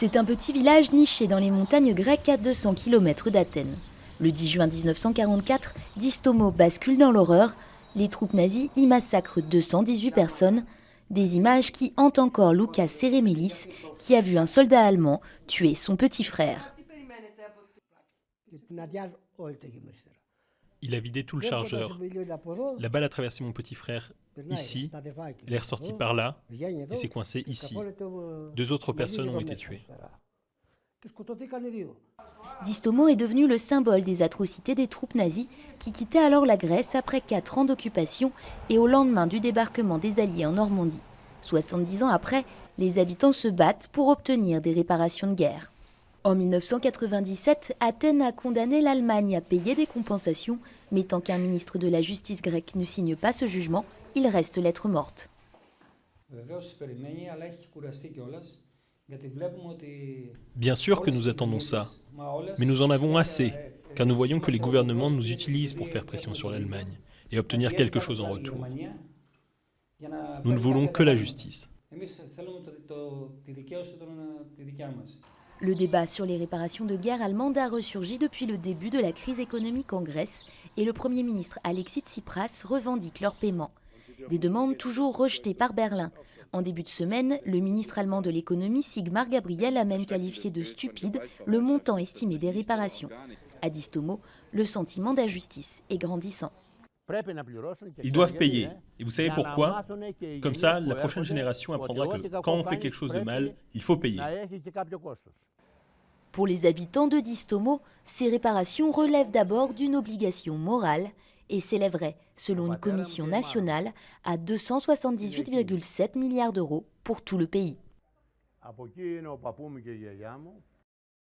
C'est un petit village niché dans les montagnes grecques à 200 km d'Athènes. Le 10 juin 1944, Distomo bascule dans l'horreur. Les troupes nazies y massacrent 218 personnes. Des images qui hantent encore Loukas Seremelis, qui a vu un soldat allemand tuer son petit frère. Il a vidé tout le chargeur. La balle a traversé mon petit frère ici, elle est ressortie par là et s'est coincée ici. 2 autres personnes ont été tuées. Distomo est devenu le symbole des atrocités des troupes nazies qui quittaient alors la Grèce après 4 ans d'occupation et au lendemain du débarquement des Alliés en Normandie. 70 ans après, les habitants se battent pour obtenir des réparations de guerre. En 1997, Athènes a condamné l'Allemagne à payer des compensations, mais tant qu'un ministre de la justice grecque ne signe pas ce jugement, il reste lettre morte. Bien sûr que nous attendons ça, mais nous en avons assez, car nous voyons que les gouvernements nous utilisent pour faire pression sur l'Allemagne et obtenir quelque chose en retour. Nous ne voulons que la justice. Le débat sur les réparations de guerre allemandes a ressurgi depuis le début de la crise économique en Grèce et le Premier ministre Alexis Tsipras revendique leur paiement. Des demandes toujours rejetées par Berlin. En début de semaine, le ministre allemand de l'économie Sigmar Gabriel a même qualifié de stupide le montant estimé des réparations. À Distomo, le sentiment d'injustice est grandissant. Ils doivent payer. Et vous savez pourquoi? Comme ça, la prochaine génération apprendra que quand on fait quelque chose de mal, il faut payer. Pour les habitants de Distomo, ces réparations relèvent d'abord d'une obligation morale et s'élèveraient, selon une commission nationale, à 278,7 milliards d'euros pour tout le pays.